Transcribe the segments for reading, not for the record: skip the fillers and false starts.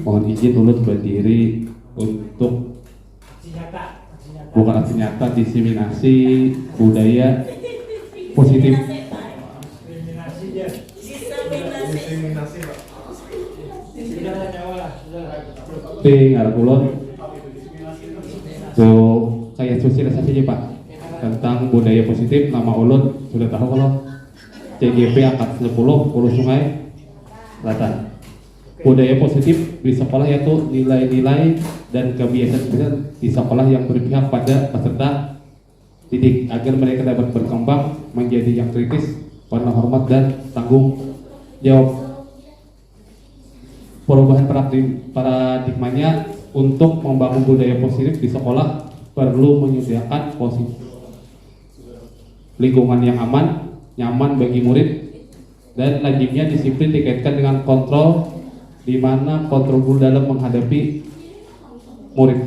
Mohon izin ulun berdiri untuk bukan aksi nyata diseminasi budaya positif. Ngarep ulun so kayak sosialisasi aja Pak tentang budaya positif. Nama ulun sudah tahu kalau CGP angkat 10 Hulu Sungai Selatan. Budaya positif di sekolah yaitu nilai-nilai dan kebiasaan di sekolah yang berpihak pada peserta didik agar mereka dapat berkembang menjadi yang kritis, penuh hormat dan tanggung jawab. Perubahan paradigmanya untuk membangun budaya positif di sekolah perlu menyediakan lingkungan yang aman, nyaman bagi murid, dan lazimnya disiplin dikaitkan dengan kontrol, di mana kontrol guru dalam menghadapi murid.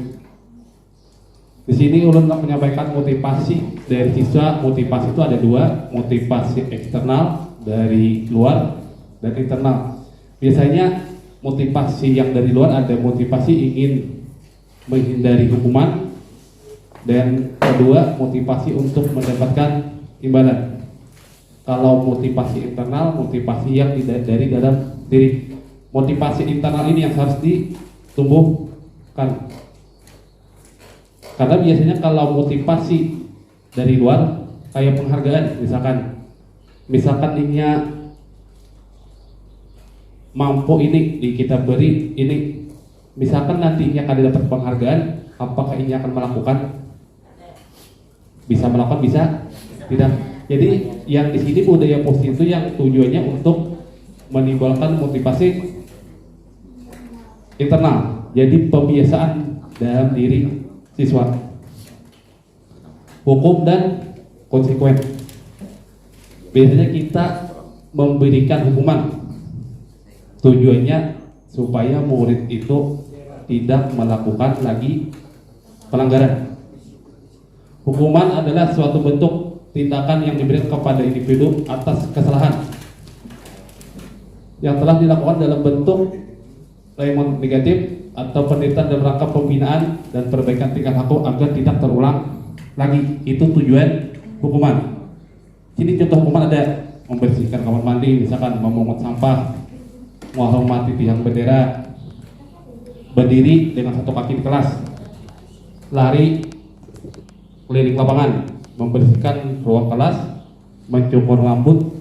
Di sini ulun menyampaikan motivasi dari siswa. Motivasi itu ada dua, motivasi eksternal dari luar dan internal. Biasanya motivasi yang dari luar ada motivasi ingin menghindari hukuman, dan kedua motivasi untuk mendapatkan imbalan. Kalau motivasi internal, motivasi yang dari dalam diri. Motivasi internal ini yang harus ditumbuhkan. Karena biasanya kalau motivasi dari luar kayak penghargaan, misalkan ininya mampu ini kita beri ini, misalkan nantinya kalian dapat penghargaan, apakah ini akan melakukan? Bisa melakukan, bisa tidak. Jadi yang di sini budaya positif itu yang tujuannya untuk menimbulkan motivasi internal, jadi pembiasaan dalam diri siswa. Hukum dan konsekuen. Biasanya kita memberikan hukuman, tujuannya supaya murid itu tidak melakukan lagi pelanggaran. Hukuman adalah suatu bentuk tindakan yang diberikan kepada individu atas kesalahan yang telah dilakukan dalam bentuk respon negatif atau pendekatan dalam rangka pembinaan dan perbaikan tingkah laku agar tidak terulang lagi. Itu tujuan hukuman. Sini contoh hukuman ada membersihkan kamar mandi, misalkan memungut sampah, menghormati tiang bendera, berdiri dengan satu kaki di kelas, lari keliling lapangan, membersihkan ruang kelas, mencukur rambut,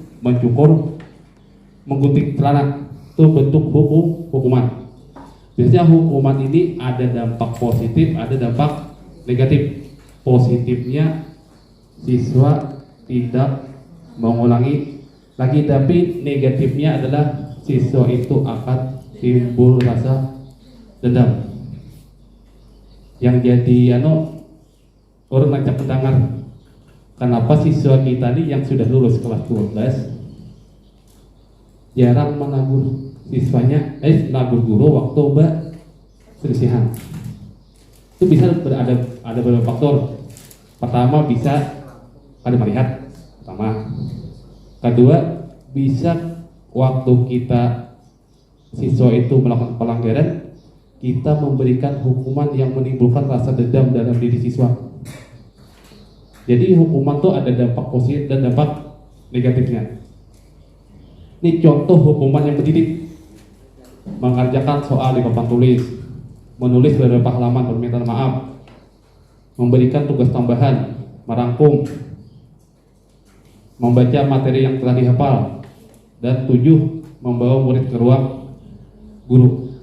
menggunting celana. Itu bentuk hukuman. Biasanya hukuman ini ada dampak positif, ada dampak negatif. Positifnya siswa tidak mengulangi lagi, tapi negatifnya adalah siswa itu akan timbul rasa dendam. Yang jadi orang ngajak pendengar, kenapa siswa kita ini yang sudah lulus kelas 12 jarang menegur siswanya, menegur guru waktu perselisihan. Itu bisa ada beberapa faktor. Pertama bisa ada melihat, kedua bisa waktu kita siswa itu melakukan pelanggaran, kita memberikan hukuman yang menimbulkan rasa dendam dalam diri siswa. Jadi hukuman itu ada dampak positif dan dampak negatifnya. Ini contoh hukuman yang mendidik. Mengerjakan soal di papan tulis, menulis beberapa halaman permintaan maaf, memberikan tugas tambahan, merangkum, membaca materi yang telah dihafal, dan 7, membawa murid ke ruang guru.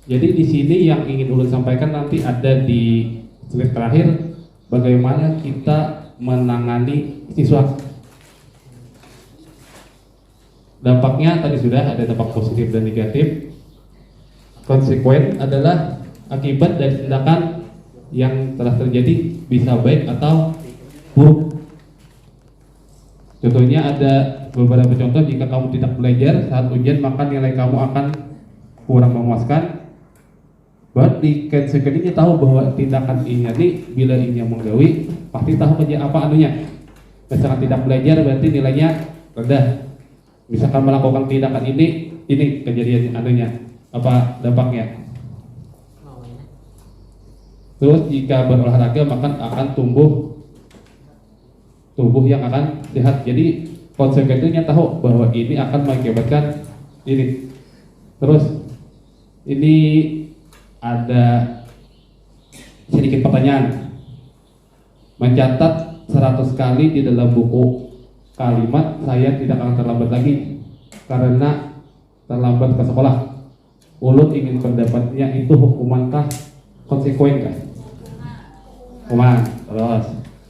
Jadi di sini yang ingin ulun sampaikan nanti ada di slide terakhir, bagaimana kita menangani siswa. Dampaknya tadi sudah ada dampak positif dan negatif. Konsekuen adalah akibat dari tindakan yang telah terjadi, bisa baik atau buruk. Contohnya ada beberapa contoh. Jika kamu tidak belajar saat ujian, maka nilai kamu akan kurang memuaskan. Berarti konsekuensinya ini tahu bahwa tindakan ini bila ini yang menggawi, pasti tahu kerja apa anunya. Misalkan tidak belajar berarti nilainya rendah. Misalkan melakukan tindakan ini kejadian anunya. apa dampaknya? Terus jika berolahraga maka akan tubuh yang akan sehat. Jadi konsekuensinya tahu bahwa ini akan mengakibatkan ini. Terus ini ada sedikit pertanyaan. Mencatat 100 kali di dalam buku kalimat saya tidak akan terlambat lagi karena terlambat ke sekolah. Ulun ingin pendapatnya, itu hukumankah, konsekuenkah? Hukuman. Terus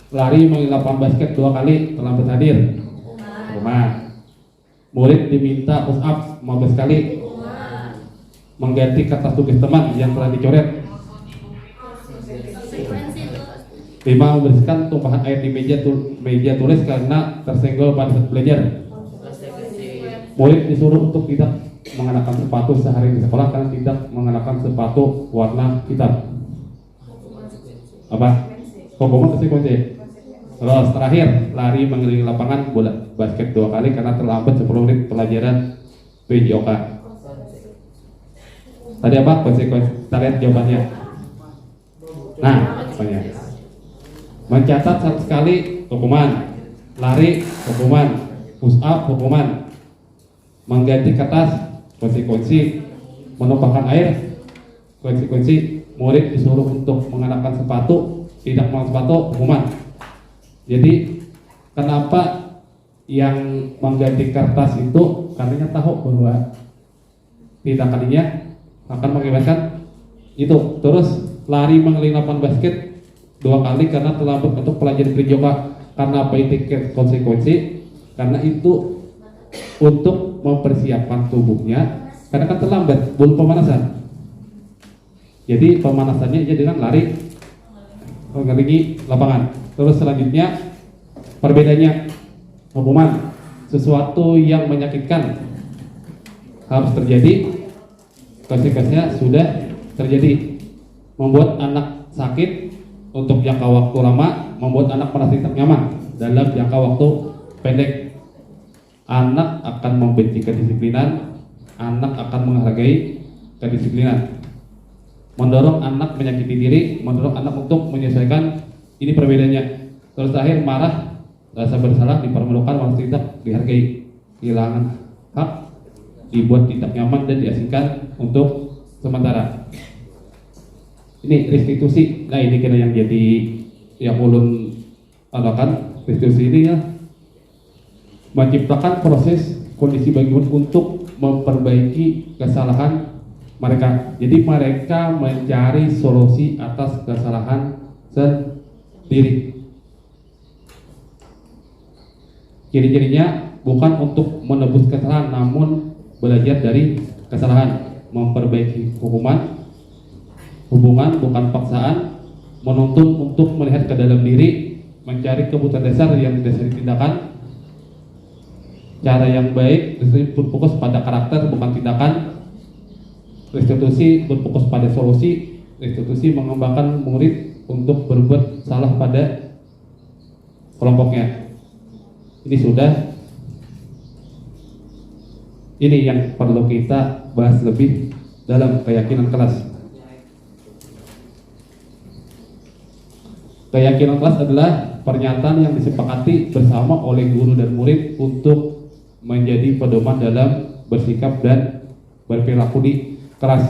lari mengilapan basket 2 kali terlambat hadir. Hukuman. Murid diminta push up 15 kali. Mengganti kertas tugas teman yang telah dicoret. 5. Membersihkan tumpahan air di meja tulis karena tersenggol pada saat belajar. Murid disuruh untuk tidak mengenakan sepatu sehari di sekolah karena tidak mengenakan sepatu warna hitam. Apa? Hukuman konsekuensi. Terus terakhir, lari mengelilingi lapangan bola basket 2 kali karena terlambat 10 menit pelajaran PJOK. Tadi apa konsekuensi? Kita lihat jawabannya. Nah, jawabannya. Mencatat 100 kali hukuman, lari hukuman, push up hukuman, mengganti kertas konsekuensi, menumpahkan air konsekuensi, murid disuruh untuk mengenakan sepatu, tidak mengenakan sepatu hukuman. Jadi kenapa yang mengganti kertas itu karena tahu bahwa tindakannya akan mengakibatkan itu. Terus lari mengelilingi lapangan basket 2 kali karena terlambat untuk pelajaran PJOK. Karena apa itu konsekuensi? Karena itu untuk mempersiapkan tubuhnya, karena kan terlambat, belum pemanasan. Jadi pemanasannya aja dengan lari mengelilingi lapangan. Terus selanjutnya perbedaannya, hukuman sesuatu yang menyakitkan harus terjadi, konsekuensinya sudah terjadi. Membuat anak sakit untuk jangka waktu lama, membuat anak merasa tidak nyaman dalam jangka waktu pendek. Anak akan membenci kedisiplinan, anak akan menghargai kedisiplinan. Mendorong anak menyakiti diri, mendorong anak untuk menyesuaikan, ini perbedaannya. Terus terakhir, marah, rasa bersalah, dipermalukan, merasa tidak dihargai, kehilangan hak, dibuat tidak nyaman dan diasingkan untuk sementara. Ini restitusi. Nah, ini kira yang jadi yang ulun adakan restitusi ini ya, menciptakan proses kondisi bagi untuk memperbaiki kesalahan mereka. Jadi mereka mencari solusi atas kesalahan sendiri. Ciri-cirinya bukan untuk menebus kesalahan, namun belajar dari kesalahan, memperbaiki hubungan bukan paksaan, menuntun untuk melihat ke dalam diri, mencari kebutuhan dasar yang didasari tindakan, cara yang baik, berfokus pada karakter bukan tindakan, restitusi berfokus pada solusi, restitusi mengembangkan murid untuk berbuat salah pada kelompoknya. Ini sudah, ini yang perlu kita bahas lebih dalam keyakinan kelas. Keyakinan kelas adalah pernyataan yang disepakati bersama oleh guru dan murid untuk menjadi pedoman dalam bersikap dan berperilaku di kelas.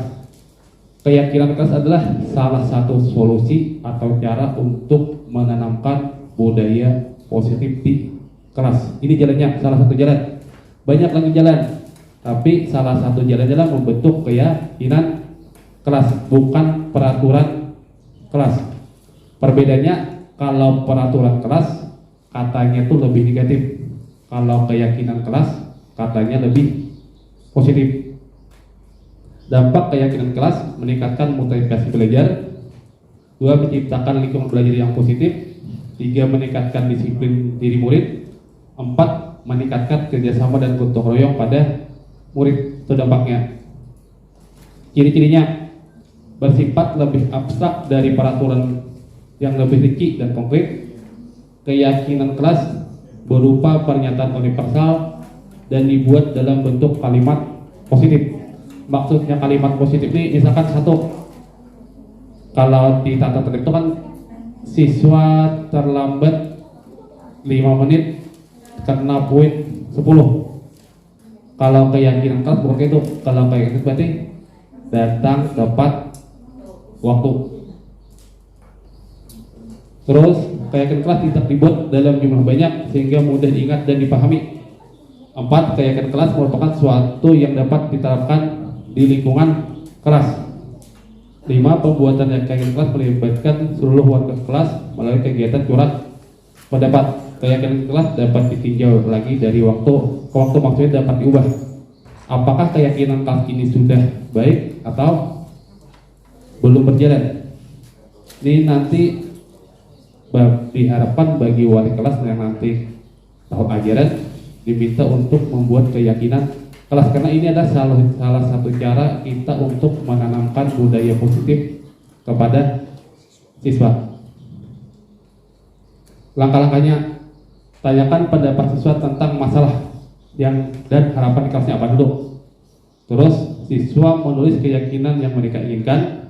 Keyakinan kelas adalah salah satu solusi atau cara untuk menanamkan budaya positif di kelas. Ini jalannya, salah satu jalan. Banyak lagi jalan, tapi salah satu jalan adalah membentuk keyakinan kelas, bukan peraturan kelas. Perbedaannya, kalau peraturan kelas katanya itu lebih negatif, kalau keyakinan kelas katanya lebih positif. Dampak keyakinan kelas meningkatkan motivasi belajar, 2 menciptakan lingkungan belajar yang positif, 3 meningkatkan disiplin diri murid, 4 meningkatkan kerjasama dan gotong royong pada murid. Itu dampaknya. Ciri-cirinya bersifat lebih abstrak dari peraturan yang lebih rinci dan konkret. Keyakinan kelas berupa pernyataan universal dan dibuat dalam bentuk kalimat positif, maksudnya kalimat positif ini misalkan satu, kalau di tata tertib itu kan siswa terlambat 5 menit kena poin 10. Kalau keyakinan kelas bukan itu, kalau keyakinan berarti datang tepat waktu. Terus keyakinan kelas tidak dibuat dalam jumlah banyak sehingga mudah diingat dan dipahami. 4. Keyakinan kelas merupakan suatu yang dapat diterapkan di lingkungan kelas. 5. Pembuatan keyakinan kelas melibatkan seluruh warga kelas melalui kegiatan curhat pendapat. Keyakinan kelas dapat ditinjau lagi dari waktu ke waktu, maksudnya dapat diubah. Apakah keyakinan kelas ini sudah baik atau belum berjalan? Ini nanti diharapkan bagi wali kelas yang nanti tahun ajaran diminta untuk membuat keyakinan kelas, karena ini adalah salah satu cara kita untuk menanamkan budaya positif kepada siswa. Langkah-langkahnya, tanyakan pendapat siswa tentang masalah dan harapan di kelasnya apa dulu. Terus siswa menulis keyakinan yang mereka inginkan.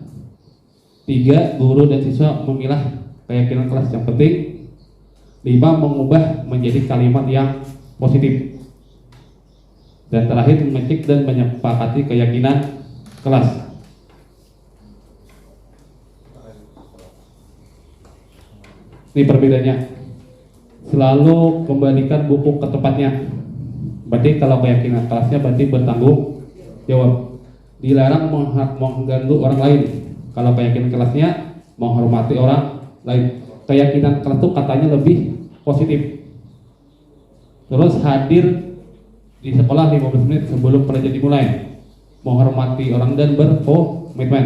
3. Guru dan siswa memilah keyakinan kelas yang penting. 5. Mengubah menjadi kalimat yang positif. Dan terakhir, mengecek dan menyepakati keyakinan kelas. Ini perbedaannya. Selalu kembalikan buku ke tempatnya. Berarti kalau keyakinan kelasnya berarti bertanggung jawab. Dilarang mengganggu orang lain. Kalau keyakinan kelasnya menghormati orang lain. Keyakinan kelas itu katanya lebih positif. Terus hadir di sekolah 15 menit sebelum pelajaran dimulai. Menghormati orang dan berkomitmen.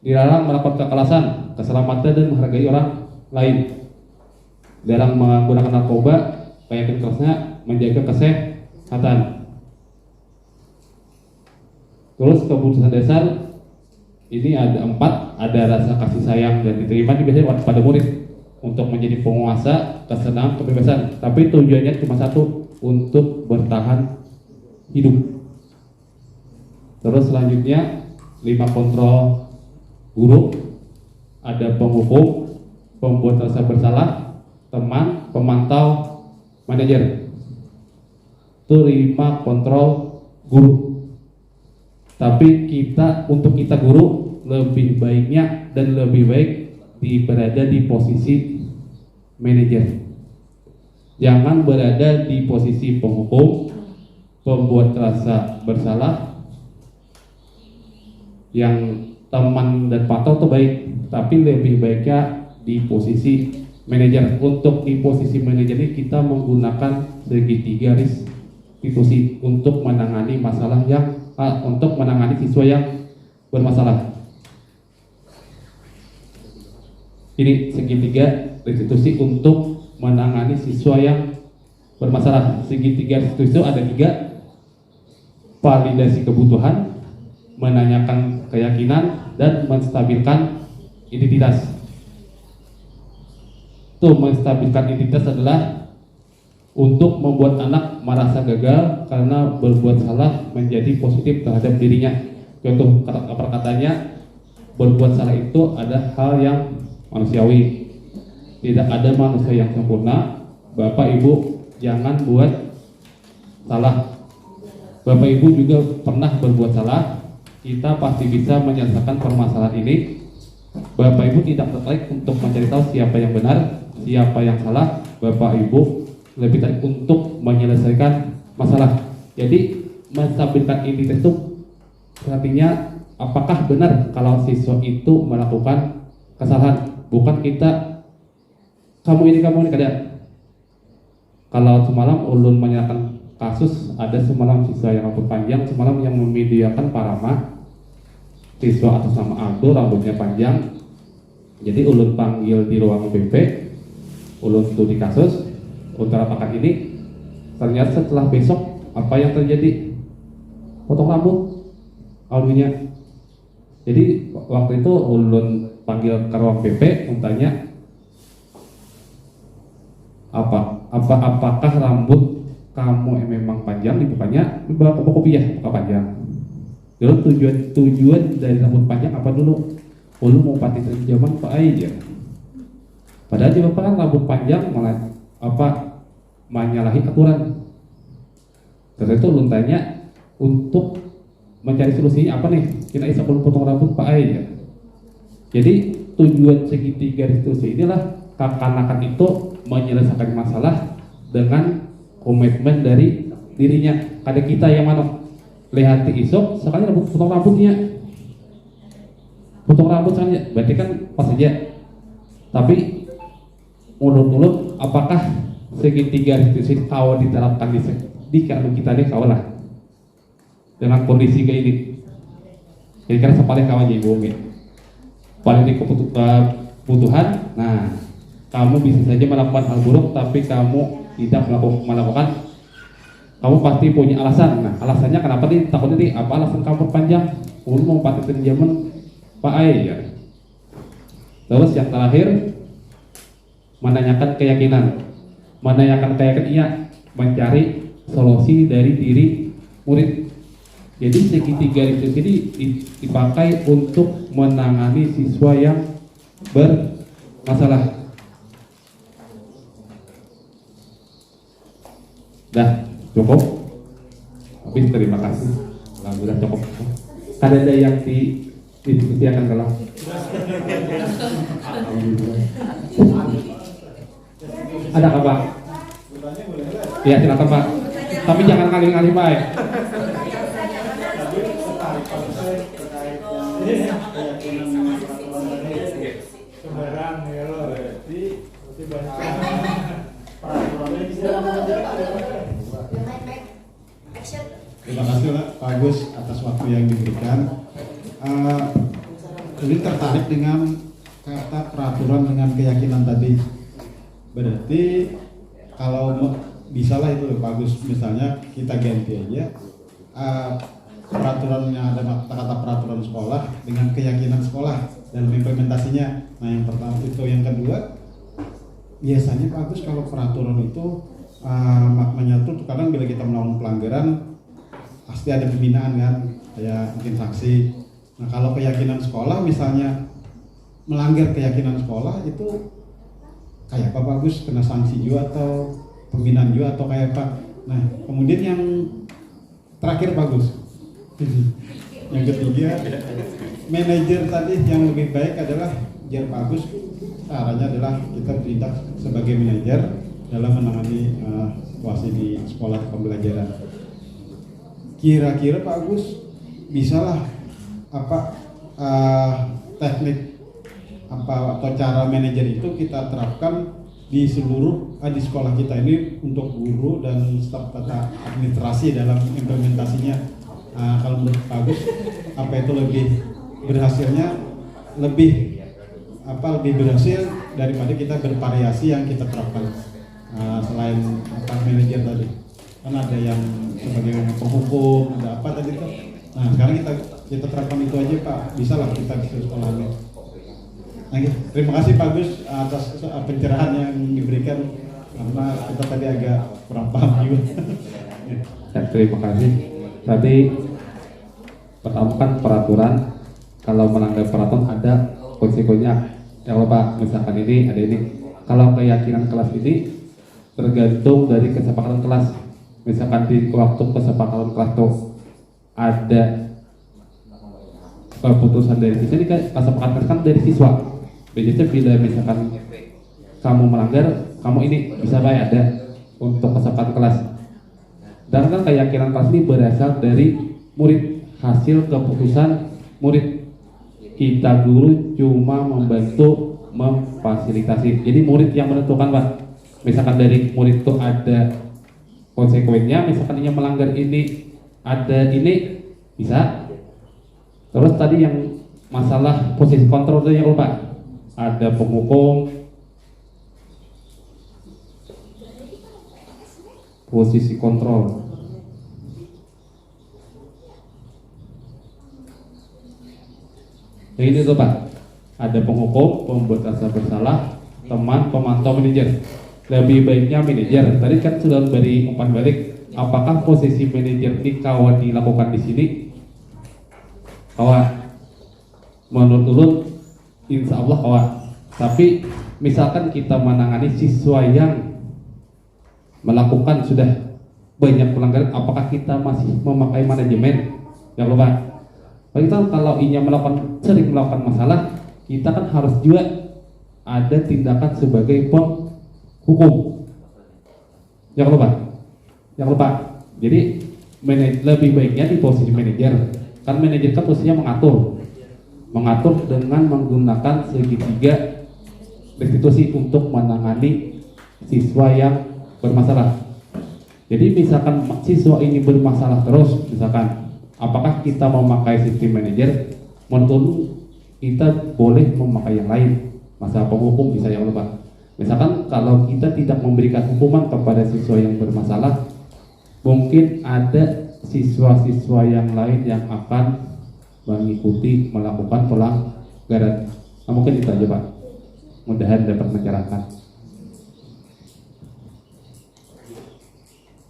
Dilarang melakukan kekerasan, keselamatan dan menghargai orang lain. Dilarang menggunakan narkoba. Keyakinan kelasnya menjaga kesehatan. Terus keputusan dasar ini ada 4, ada rasa kasih sayang dan diterima ini biasanya pada murid untuk menjadi penguasa, kesenangan, kebebasan. Tapi tujuannya cuma satu, untuk bertahan hidup. Terus selanjutnya 5 kontrol guru, ada penghukum, pembuat rasa bersalah, teman, pemantau, manajer. Itu 5 kontrol guru. Tapi untuk kita guru lebih baiknya dan lebih baik berada di posisi manajer. Jangan berada di posisi penghukum, pembuat rasa bersalah. Yang teman dan pantau itu baik, tapi lebih baiknya di posisi manajer. Untuk di posisi manajer ini kita menggunakan segitiga restitusi untuk menangani masalah untuk menangani siswa yang bermasalah. Ini segitiga restitusi untuk menangani siswa yang bermasalah. Segitiga restitusi itu ada 3: validasi kebutuhan, menanyakan keyakinan, dan menstabilkan identitas. Menstabilkan identitas adalah untuk membuat anak merasa gagal karena berbuat salah menjadi positif terhadap dirinya. Contoh perkataannya, berbuat salah itu ada hal yang manusiawi. Tidak ada manusia yang sempurna. Bapak Ibu jangan buat salah. Bapak Ibu juga pernah berbuat salah. Kita pasti bisa menyelesaikan permasalahan ini. Bapak Ibu tidak tertarik untuk mencari tahu siapa yang benar, siapa yang salah. Bapak Ibu lebih tertarik untuk menyelesaikan masalah. Jadi menstabilkan identitas itu artinya apakah benar kalau siswa itu melakukan kesalahan, bukan kita kamu ini kada. Kalau semalam ulun menyatakan kasus, ada semalam siswa yang rambut panjang, semalam yang memediakan Parama, siswa atas nama Abdul, rambutnya panjang. Jadi ulun panggil di ruang BP, ulun studi kasus untuk apakah ini. Ternyata setelah besok apa yang terjadi? Potong rambut alunya. Jadi waktu itu ulun panggil ke ruang BP untanya apakah rambut kamu memang panjang? Bukannya buka kopiah, buka panjang. Dulu tujuan dari rambut panjang apa dulu? Lu mau pati zaman Pak aja. Padahal di Bapak kan rambut panjang malah menyalahi aturan. Terus itu lu tanya untuk mencari solusinya apa nih? Kita bisa potong rambut Pak aja. Jadi tujuan segitiga restitusi inilah kekanakan itu menyelesaikan masalah dengan komitmen dari dirinya. Ada kita yang mana lihat isok sekali potong rambutnya, potong rambut saja, berarti kan pas saja. Tapi menurut apakah segitiga restitusi kawal diterapkan di kalau kita nih kawal lah dengan kondisi kayak ini? Jadi kan sepaling kawan ibu paling di kebutuhan. Nah, kamu bisa saja melakukan hal buruk, tapi kamu tidak melakukan. Kamu pasti punya alasan. Nah, alasannya kenapa nih? Takutnya nih, apa alasan kamu panjang? Mau paten zaman Pak Ai ya. Terus yang terakhir, menanyakan keyakinan. Menanyakan keyakinan iya, mencari solusi dari diri murid. Jadi segitiga itu ini dipakai untuk menangani siswa yang bermasalah. Dah cukup. Habis, terima kasih. Alhamdulillah cukup. Kan ada yang didiskusikan kalau. Ada apa Pak? Ya silakan Pak. Tapi jangan kali-kali Pak. Terima kasih Pak Agus atas waktu yang diberikan. Ini tertarik dengan kata peraturan dengan keyakinan tadi. Berarti kalau bisalah itu Pak Agus, misalnya kita ganti aja peraturannya, ada kata peraturan sekolah dengan keyakinan sekolah dalam implementasinya. Nah yang pertama itu. Yang kedua, biasanya Pak Agus kalau peraturan itu maknanya tuh kadang bila kita melakukan pelanggaran pasti ada pembinaan kan, kayak mungkin sanksi. Nah kalau keyakinan sekolah misalnya melanggar keyakinan sekolah itu kayak apa Pak Agus, kena sanksi juga atau pembinaan juga atau kayak apa? Nah kemudian yang terakhir Pak Agus, yang ketiga, manajer tadi yang lebih baik adalah jar Pak Agus, caranya adalah kita bertindak sebagai manajer dalam menangani situasi di sekolah pembelajaran. Kira-kira Pak Agus bisalah teknik atau cara manajer itu kita terapkan di seluruh di sekolah kita ini untuk guru dan staf tata administrasi dalam implementasinya. Kalau menurut Pak Agus, apa itu lebih berhasilnya, lebih berhasil daripada kita bervariasi yang kita terapkan selain manajer tadi. Kan ada yang sebagai penghukum, ada apa tadi tuh. Nah sekarang kita terapkan itu aja Pak, bisa lah kita di sekolahnya. Nah, terima kasih Pak Agus atas pencerahan yang diberikan, karena kita tadi agak kurang paham juga. Ya, terima kasih. Tadi pertama kan peraturan, kalau melanggar peraturan ada konsekuensinya. Kalau Pak misalkan ini ada ini, kalau keyakinan kelas ini tergantung dari kesepakatan kelas. Misalkan di waktu kesepakatan kelas tuh ada keputusan dari siswa, ini kesepakatan kan dari siswa. Biasanya bila misalkan kamu melanggar, kamu ini bisa bayar ada untuk kesepakatan kelas. Dan kan keyakinan kelas ini berasal dari murid, hasil keputusan murid. Kita guru cuma membantu memfasilitasi. Jadi murid yang menentukan Pak. Misalkan dari murid itu ada konsekuensinya, misalkan yang melanggar ini ada ini bisa. Terus tadi yang masalah posisi kontrol itu yang lupa, ada penghukum, posisi kontrol. Yang ini tuh Pak, ada penghukum, pembuat rasa bersalah, teman, pemantau, manajer. Lebih baiknya manajer. Tadi kan sudah beri umpan balik. Apakah posisi manajer ini kawan dilakukan di sini? kawan. Menurut ulun, insya Allah kawan. Tapi misalkan kita menangani siswa yang melakukan sudah banyak pelanggaran, apakah kita masih memakai manajemen? Ya lupa. Kita kalau ingin sering melakukan masalah, kita kan harus juga ada tindakan sebagai penghukum. Jangan lupa. Jadi lebih baiknya di posisi manajer. Kan manajer kan posisinya mengatur dengan menggunakan segitiga restitusi untuk menangani siswa yang bermasalah. Jadi misalkan siswa ini bermasalah terus, misalkan apakah kita memakai sistem manajer? Menurut kita boleh memakai yang lain, masalah penghukum bisa yang lupa. Misalkan kalau kita tidak memberikan hukuman kepada siswa yang bermasalah, mungkin ada siswa-siswa yang lain yang akan mengikuti melakukan pelanggaran. Nah, mungkin itu aja Pak. Mudahan dapat mencerahkan.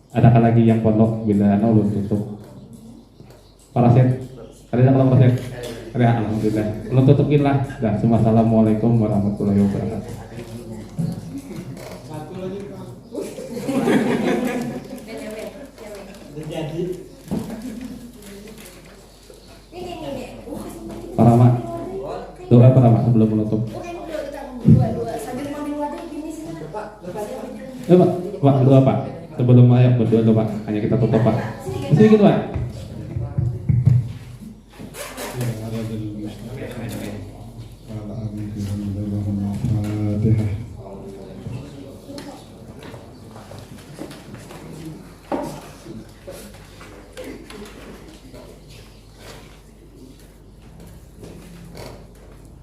Adakah lagi yang pondok bila ulun tutup? Paraset. Ada kalau paraset? Ada, alhamdulillah. Ulun tutupin lah. Dah, assalamualaikum warahmatullahi wabarakatuh. Parama, doa Parama sebelum menutup. Pak, doa Pak. Sebelum ayat berdoa dulu Pak. Hanya kita tutup Pak. Sedikit Pak.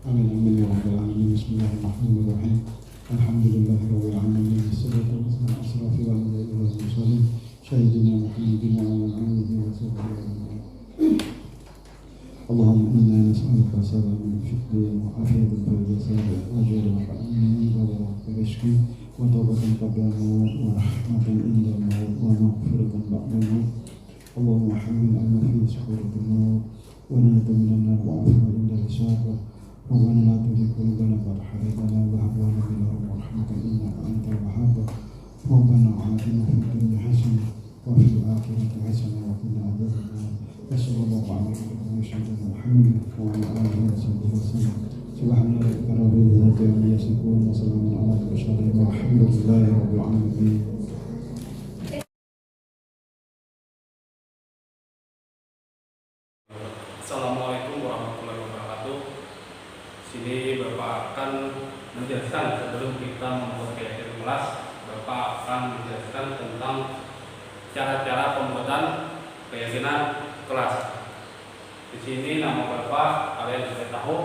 Amin ya rabbal alamin. Bismillahirrahmanirrahim. Alhamdulillahirabbil alamin. Wassalatu wassalamu ala asrofil anbiya'i wal mursalin sayyidina Muhammadin wa ala alihi wa sahbihi. Allahumma inna nas'aluka salaman fid din wa afiyatan fil jasad wa ajran min ghadabika rizqi wa tawbatan qabla al-maut wa rahmatan inda al-maut wa maghfiratan ba'da al-maut. Allahumma hamil 'ala fi sukhuratil maut wa najata minan nar wa afwa inda al-hisab. ربنا لا تزغ قلوبنا بعد إذ هديتنا وهب لنا من لدنك رحمة إنك أنت الوهاب. ربنا آتنا في الدنيا حسنة وفي الآخرة حسنة وقنا عذاب النار. وصلى الله على سيدنا محمد وعلى آله وصحبه وسلم. سبحان ربك رب العزة عما يصفون وسلام على المرسلين والحمد لله رب العالمين. Assalamualaikum warahmatullahi wabarakatuh. Sini Bapak akan menjelaskan sebelum kita membuat kegiatan kelas, Bapak akan menjelaskan tentang cara-cara pembuatan keyakinan kelas. Di sini nama Bapak kalian sudah tahu.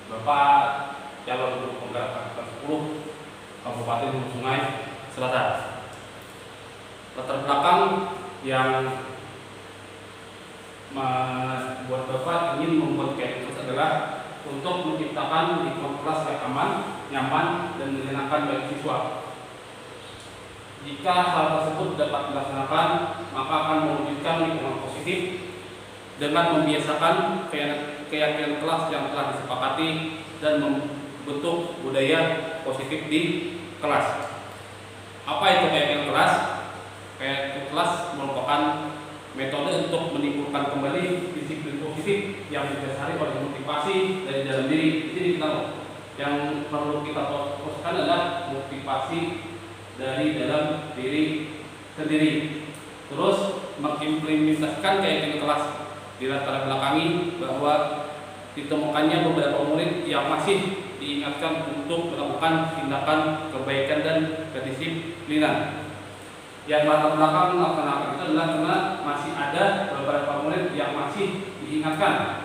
Bapak calon guru penggerak ke-10 Kabupaten Hulu Sungai Selatan. Latar belakang yang membuat Bapak ingin membuat kegiatan kelas adalah untuk menciptakan lingkungan kelas yang aman, nyaman, dan menyenangkan bagi siswa. Jika hal tersebut dapat dilaksanakan, maka akan mewujudkan lingkungan positif dengan membiasakan keyakinan kelas yang telah disepakati dan membentuk budaya positif di kelas. Apa itu keyakinan kelas? Keyakinan kelas merupakan metode untuk menimbulkan kembali disiplin positif yang didasari oleh motivasi dari dalam diri. Jadi kita yang perlu kita fokuskan adalah motivasi dari dalam diri sendiri. Terus mengimplementasikan keyakinan kelas dilatar belakangi bahwa ditemukannya beberapa murid yang masih diingatkan untuk melakukan tindakan kebaikan dan kedisiplinan. Yang latar belakang melaksanakan itu adalah karena masih ada beberapa murid yang masih diingatkan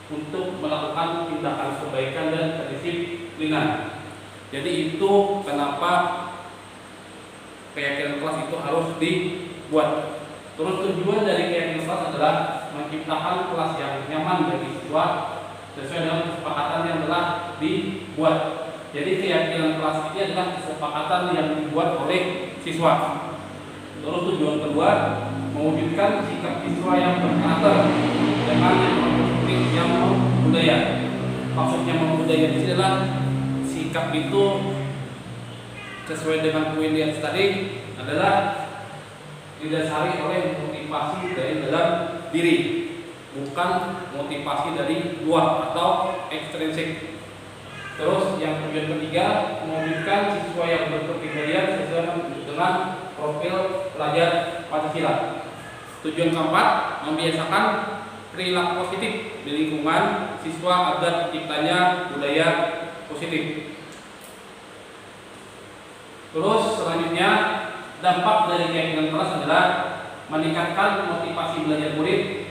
untuk melakukan tindakan kebaikan dan kedisiplinan. Jadi itu kenapa keyakinan kelas itu harus dibuat. Terus tujuan dari keyakinan kelas adalah menciptakan kelas yang nyaman bagi siswa sesuai dengan kesepakatan yang telah dibuat. Jadi keyakinan kelas ini adalah kesepakatan yang dibuat oleh siswa. Terus tujuan kedua, mewujudkan sikap siswa yang berkarakter dengan yang budaya. Maksudnya membudaya di sini adalah sikap itu sesuai dengan poin yang tadi adalah didasari oleh motivasi dari dalam diri, bukan motivasi dari luar atau ekstrinsik. Terus yang tujuan ketiga, mewujudkan siswa yang berkepribadian sesuai dengan profil pelajar Pancasila. Tujuan keempat, membiasakan perilaku positif di lingkungan siswa agar terciptanya budaya positif. Terus selanjutnya, dampak dari keyakinan kelas adalah meningkatkan motivasi belajar murid.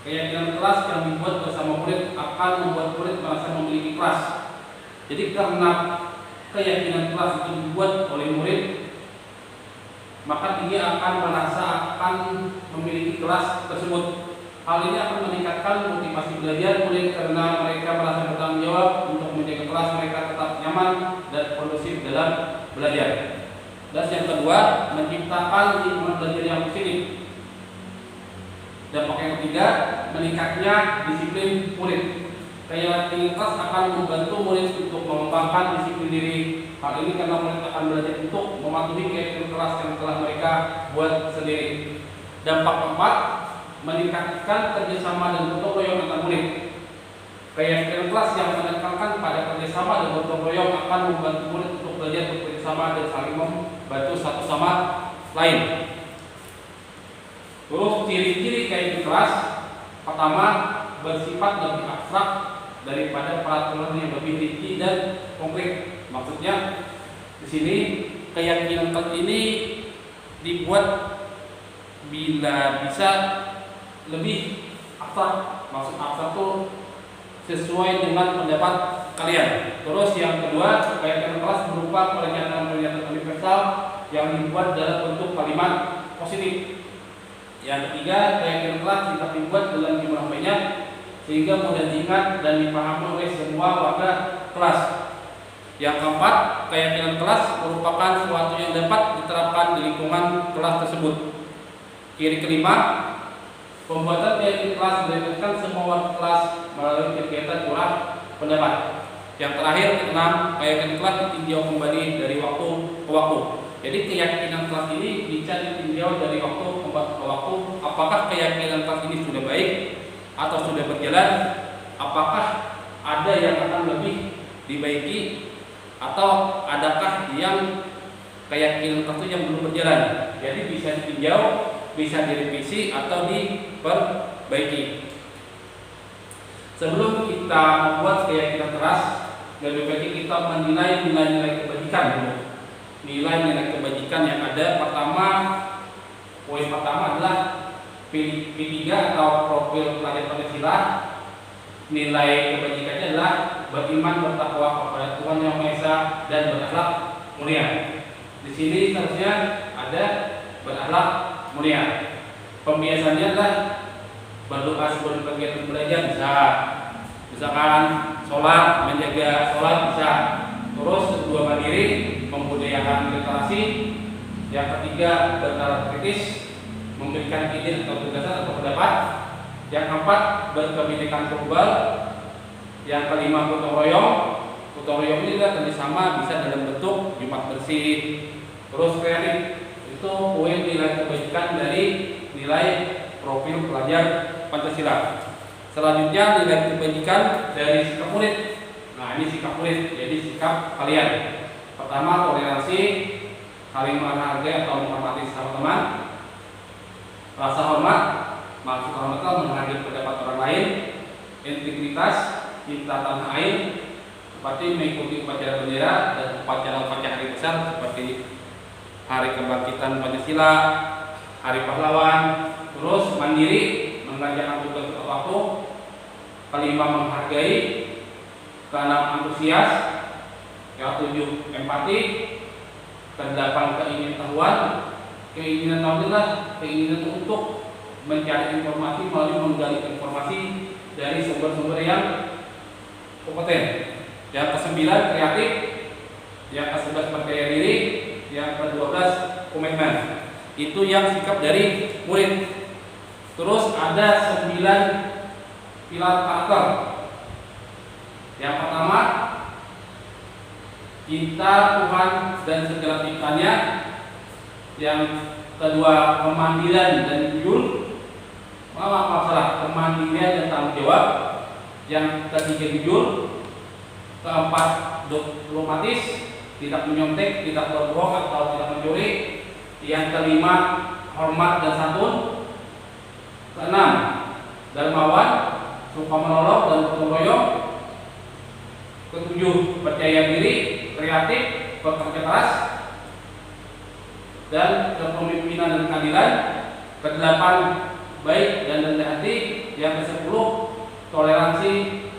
Keyakinan kelas yang dibuat bersama murid akan membuat murid merasa memiliki kelas. Jadi karena keyakinan kelas itu dibuat oleh murid, maka dia akan merasa akan memiliki kelas tersebut. Hal ini akan meningkatkan motivasi belajar murid karena mereka merasa bertanggung jawab untuk menjaga kelas mereka tetap nyaman dan kondusif dalam belajar. Dan yang kedua, menciptakan lingkungan belajar yang positif. Dampak yang ketiga, meningkatnya disiplin murid. Keyakinan kelas akan membantu murid untuk mengembangkan disiplin diri. Hal ini karena murid akan belajar untuk mematuhi keyakinan kelas yang telah mereka buat sendiri. Dampak keempat, meningkatkan kerjasama dan gotong royong antar murid. Keyakinan kelas yang menekankan pada kerjasama dan gotong royong akan membantu murid untuk belajar bekerjasama dan saling membantu satu sama lain. Terus ciri-ciri keyakinan kelas, pertama, bersifat lebih abstrak daripada peraturan yang lebih rinci dan konkret. Maksudnya di sini keyakinan kelas ini dibuat bila bisa lebih abstrak. Maksud abstrak itu sesuai dengan pendapat kalian. Terus yang kedua, keyakinan kelas berupa pernyataan-pernyataan universal yang dibuat dalam bentuk kalimat positif. Yang ketiga, keyakinan kelas tidak dibuat dalam jumlah banyak sehingga mudah diingat dan dipahami oleh semua warga kelas. Yang keempat, keyakinan kelas merupakan sesuatu yang dapat diterapkan di lingkungan kelas tersebut. Ciri kelima, pembuatan keyakinan kelas melibatkan semua warga kelas melalui kegiatan curah pendapat. Yang terakhir, keenam, keyakinan kelas ditinjau kembali dari waktu ke waktu. Jadi keyakinan kelas ini bisa ditinjau dari waktu ke waktu. Apakah keyakinan kelas ini sudah baik atau sudah berjalan? Apakah ada yang akan lebih dibaiki atau adakah yang keyakinan kelas itu yang belum berjalan? Jadi bisa ditinjau, bisa direvisi atau diperbaiki. Sebelum kita membuat keyakinan kelas, lebih baik kita menilai nilai-nilai kebajikan dulu. Nilai-nilai kebajikan yang ada, poin pertama adalah P3 atau profil pelajar Pancasila. Nilai kebajikannya adalah beriman, bertakwa kepada Tuhan Yang Maha Esa dan berakhlak mulia. Di sini seharusnya ada berakhlak mulia. Pembiasaannya adalah berdoa sebelum kegiatan belajar bisa, misalkan sholat, menjaga sholat bisa. Terus kedua, mandiri, membudayakan literasi. Yang ketiga, bernalar kritis, memberikan ide atau gagasan atau pendapat. Yang keempat, berkebinekaan global. Yang kelima, gotong royong. Gotong royong ini adalah kerjasama, bisa dalam bentuk Jumat bersih. Terus kreatif, itu poin nilai kebajikan dari nilai profil pelajar Pancasila. Selanjutnya, nilai kebajikan dari sikap murid. Nah, ini sikap murid, jadi sikap kalian. Pertama, toleransi, saling menghargai atau menghormati sesama teman. Rasa hormat, maksud hormat adalah menghargai pendapat orang lain. Integritas, cinta tanah air, seperti mengikuti upacara bendera dan upacara-upacara hari besar seperti Hari Kebangkitan Pancasila, Hari Pahlawan. Terus mandiri, mengerjakan tugas tepat waktu. Kelima, menghargai. Keenam, antusias. Yang tujuh, empati. Kedelapan, keingintahuan. Keinginan tahu adalah keinginan untuk mencari informasi melalui menggali informasi dari sumber-sumber yang kompeten. Yang ke-9, kreatif. Yang ke-11, percaya diri. Yang ke-12, komitmen. Itu yang sikap dari murid. Terus ada 9 pilar karakter. Yang pertama, cinta Tuhan dan segala ciptaannya. Yang kedua, kemandirian dan jujur. Kemandirian dan tanggung jawab. Yang ketiga, jujur. Keempat, diplomatis, tidak menyontek, tidak berbohong atau tidak mencuri. Yang kelima, hormat dan santun. Keenam, dermawan, suka menolong dan gotong royong. Ketujuh, percaya diri, kreatif, bekerja keras, dan kepemimpinan dan keadilan. Kedelapan, baik dan rendah hati. Yang kesepuluh, toleransi,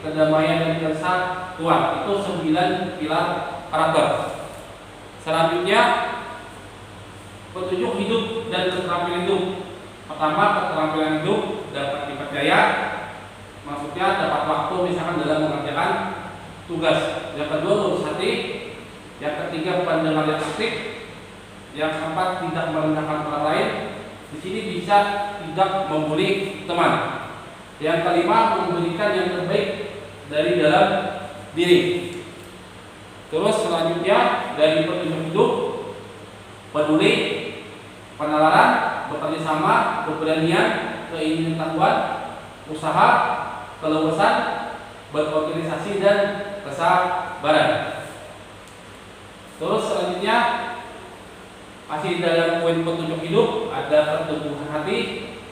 kedamaian dan kesatuan. Itu 9 pilar karakter. Selanjutnya, petunjuk hidup dan keterampilan hidup. Pertama, keterampilan hidup dapat dipercaya, maksudnya dapat waktu misalkan dalam mengerjakan tugas. Yang kedua, lurus hati. Yang ketiga, pendengar yang aktif. Yang keempat, tidak merendahkan orang lain. Di sini bisa tidak membuli teman. Yang kelima, memberikan yang terbaik dari dalam diri. Terus selanjutnya, dari petunjuk hidup, peduli, penalaran, bekerja sama, keberanian, keinginan Tuhan, usaha, keluasan, berorganisasi dan kesabaran. Terus selanjutnya, masih dalam poin petunjuk hidup, ada pertumbuhan hati,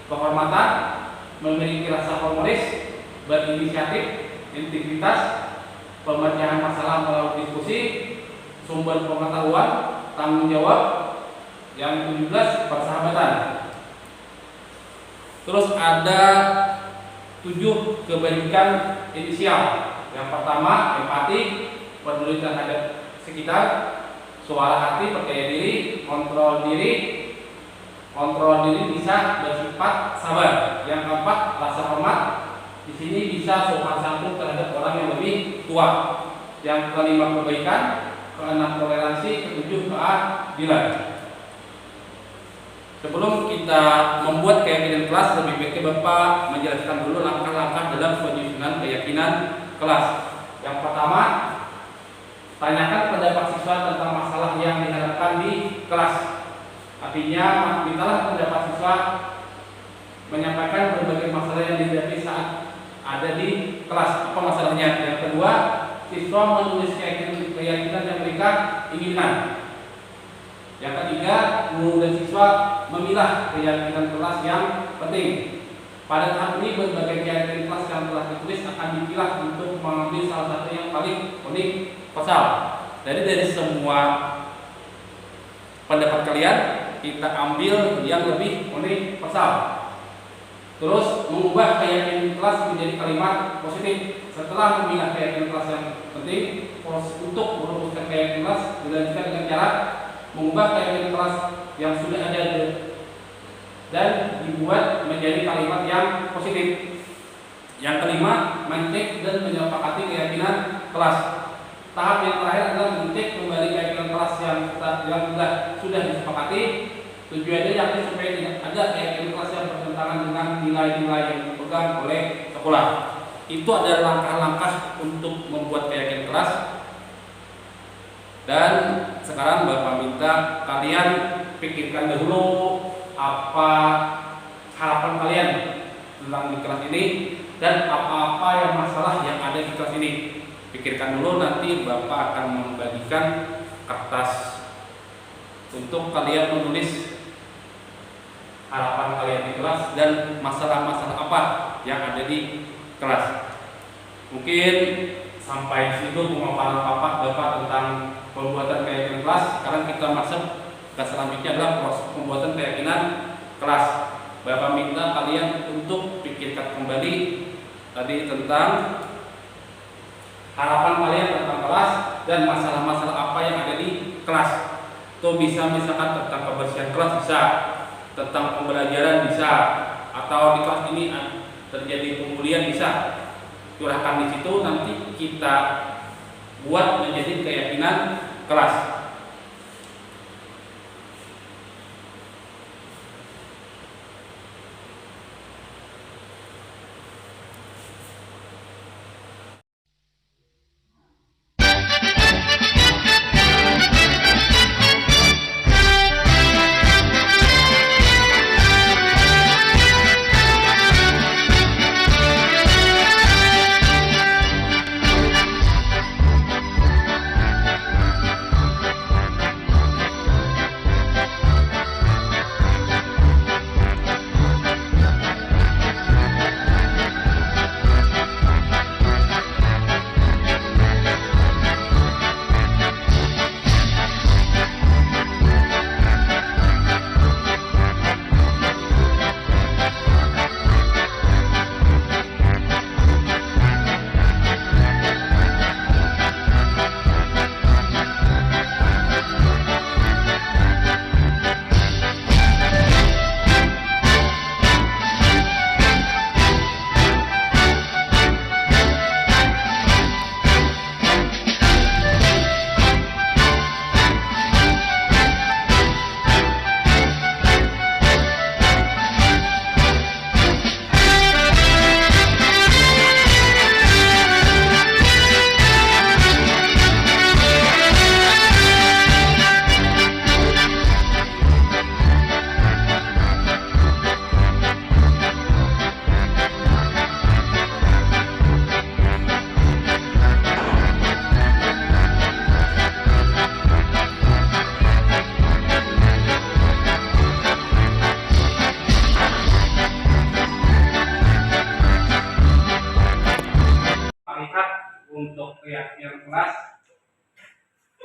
kehormatan, memiliki rasa humoris, berinisiatif, integritas, pemecahan masalah melalui diskusi, sumber pengetahuan, tanggung jawab. Yang 17, persahabatan. Terus ada 7 kebaikan inisial. Yang pertama, empati, peduli terhadap sekitar, suara hati, percaya diri, kontrol diri. Kontrol diri bisa bersifat sabar. Yang keempat, rasa hormat. Di sini bisa sopan santun terhadap orang yang lebih tua. Yang kelima, kebaikan. Keenam, toleransi. Ketujuh, keadilan. Sebelum kita membuat keyakinan kelas, lebih baik Bapak menjelaskan dulu langkah-langkah dalam penyusunan keyakinan kelas. Yang pertama, tanyakan pendapat siswa tentang masalah yang dihadapkan di kelas. Artinya, mintalah pendapat siswa menyampaikan berbagai masalah yang dihadapi saat ada di kelas. Apa masalahnya? Yang kedua, siswa menulis keyakinan yang mereka inginkan. Yang ketiga, guru dan siswa memilah keyakinan kelas yang penting. Pada tahap ini, berbagai keyakinan kelas yang telah ditulis akan dipilah untuk mengambil salah satu yang paling unik pasal. Jadi dari semua pendapat kalian, kita ambil yang lebih unik pasal. Terus mengubah keyakinan kelas menjadi kalimat positif. Setelah memilah keyakinan kelas yang penting, proses untuk merumuskan keyakinan kelas dilanjutkan dengan cara mengubah keyakinan kelas yang sudah ada dan dibuat menjadi kalimat yang positif. Yang kelima, mengecek dan menyepakati keyakinan kelas. Tahap yang terakhir adalah mengecek kembali keyakinan kelas yang sudah disepakati. Tujuannya yakni supaya tidak ada keyakinan kelas yang bertentangan dengan nilai-nilai yang dipegang oleh sekolah. Itu adalah langkah-langkah untuk membuat keyakinan kelas. Dan sekarang Bapak minta kalian pikirkan dahulu apa harapan kalian tentang di kelas ini dan apa-apa yang masalah yang ada di kelas ini. Pikirkan dulu, nanti Bapak akan membagikan kertas untuk kalian menulis harapan kalian di kelas dan masalah-masalah apa yang ada di kelas. Mungkin sampai situ pemaparan Bapak tentang pembuatan keyakinan kelas. Sekarang kita masuk ke selanjutnya adalah proses pembuatan keyakinan kelas. Bapak minta kalian untuk pikirkan kembali tadi tentang harapan kalian tentang kelas dan masalah-masalah apa yang ada di kelas. Itu bisa misalkan tentang kebersihan kelas, bisa tentang pembelajaran, bisa, atau di kelas ini terjadi pembulian, bisa. Curahkan di situ, nanti kita buat menjadi keyakinan kelas.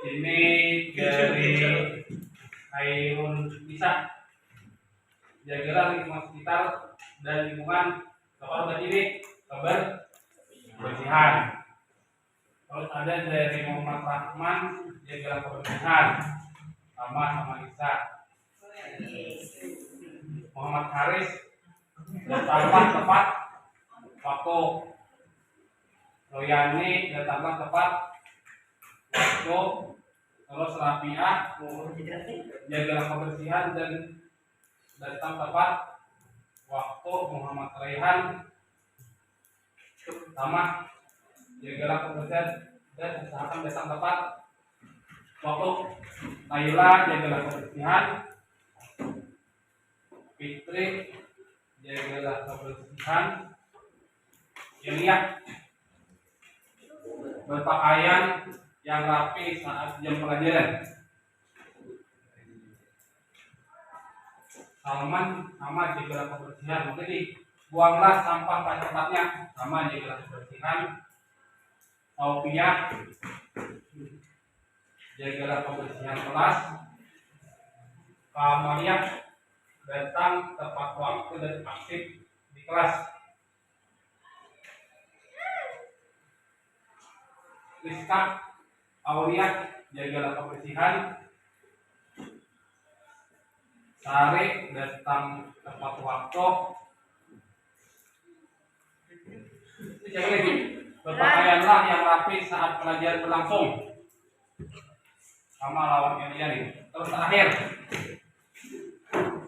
Ini dari Khairun Bisa. Jagalah lingkungan sekitar dan lingkungan kepada ini kebersihan. Terus ada dari Muhammad Rahman, jagalah kebersihan sama Isa. Muhammad Haris, datanglah tepat waktu. Royani, datanglah tepat waktu. Terus Rafiah, jagalah kebersihan dan datang tepat waktu. Muhammad Raihan, sama jagalah kebersihan dan usahakan datang tepat waktu. Naila, jagalah kebersihan. Fitri, jagalah kebersihan. Ilya, berpakaian yang rapi saat jam pelajaran. Salman, sama jagalah kebersihan. Jadi buanglah sampah pada tempatnya, sama jagalah kebersihan. Taufiyah, jagalah kebersihan kelas. Kamaliah, datang tepat waktu dan aktif di kelas. Rizka, Aulia, jagalah kebersihan. Sari, datang tepat waktu. Jangan lagi. Berpakaianlah yang rapi saat pelajaran berlangsung. Sama lawan Elia nih. Terus terakhir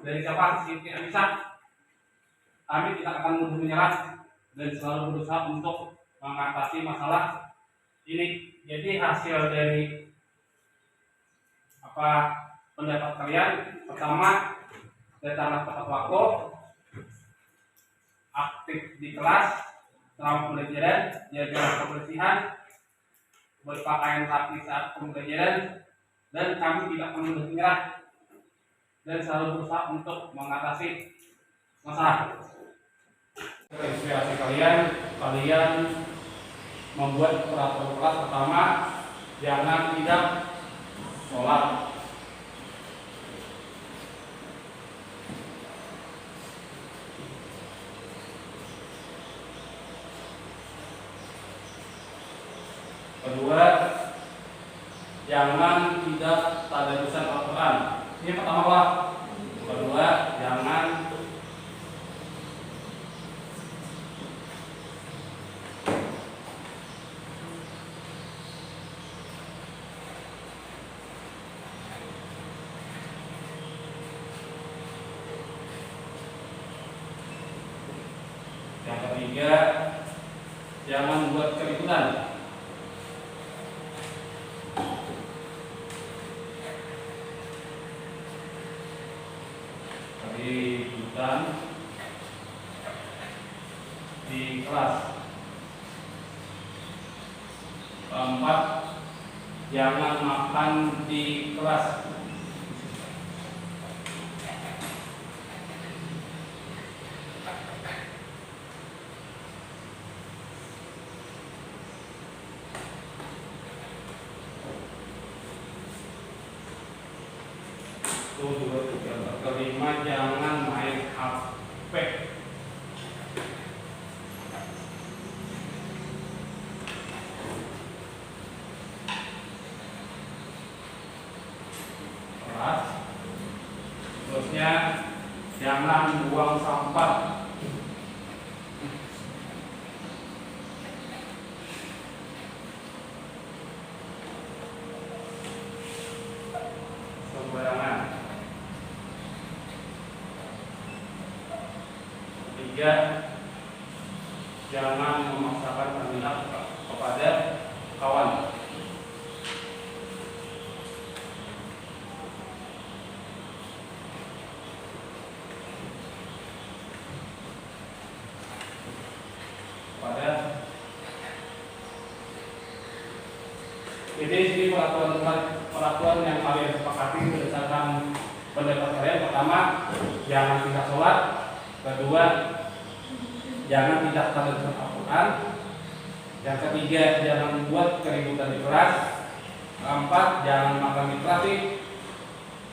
dari siapa? Siti Anissa. Kami tidak akan mudah menyerah dan selalu berusaha untuk mengatasi masalah ini. Jadi hasil dari pendapat kalian? Pertama, datanglah tepat waktu, aktif di kelas selama pembelajaran, jagalah kebersihan, berpakaian rapi saat pembelajaran, dan kami tidak akan mudah menyerah dan selalu berusaha untuk mengatasi masalah. Inspirasi kalian membuat peraturan kelas. Pertama, jangan tidak sholat. Kedua, jangan tidak tadarusan Al-Quran. Ini pertama Pak. Kedua, jangan yang ketiga, jangan buat keributan. Keributan di kelas. Keempat, jangan makan di kelas. Kelima, jangan main HP. Terusnya, jangan buang sampah. Sembarangan. Ketiga, jangan memaksakan kehendak kepada kawan. Ini peraturan yang kalian sepakati berdasarkan pendapat kalian. Pertama, jangan tidak sholat. Kedua, jangan tidak tadarusan Al-Quran. Yang ketiga, jangan membuat keributan di kelas. Keempat, jangan makan di kelas sih.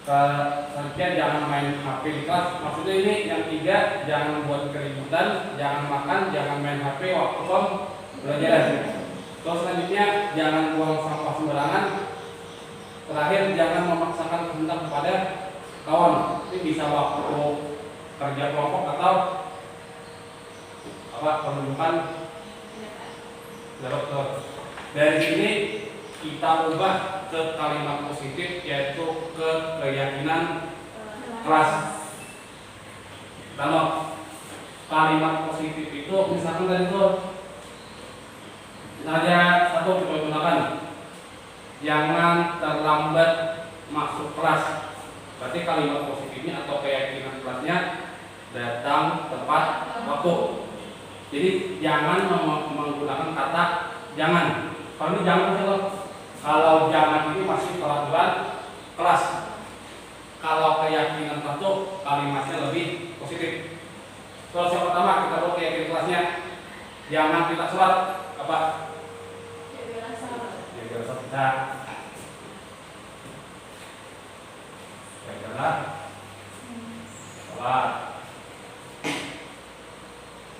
Kesekian, jangan main HP di kelas. Maksudnya ini yang tiga, jangan buat keributan, jangan makan, jangan main HP waktu belajar. Terus selanjutnya, jangan buang sampah sembarangan. Terakhir, jangan memaksakan kehendak kepada kawan. Ini bisa waktu kerja kelompok atau penunjukan dokter. Dari sini kita ubah ke kalimat positif, yaitu ke keyakinan kelas. Kalau kalimat positif itu misalkan tadi itu ada satu kita gunakan, jangan terlambat masuk kelas. Berarti kalimat positifnya atau keyakinan kelasnya datang tepat waktu. Jadi jangan menggunakan kata jangan. Kalau ini jangan, kalau jangan ini masih peraturan kelas. Kalau keyakinan tentu kalimatnya lebih positif. Terus yang pertama kita buat keyakinan kelasnya, jangan kita sholat apa? Jaga sholat kita. Jagalah sholat.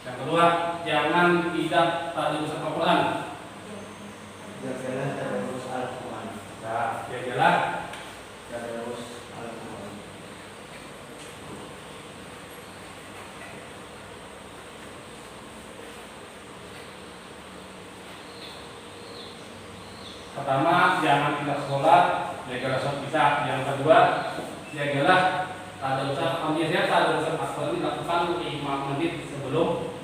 Yang kedua, jangan tidak tadarus Al-Quran. Jagalah tadarus Al-Quran. Jagalah Tadarus Al-Quran. Pertama, jangan tidak sholat, jagalah sholat kita. Yang kedua, jagalah tadarus Al-Quran. Biasanya tadarus Al-Quran dilakukan 5 menit sebelum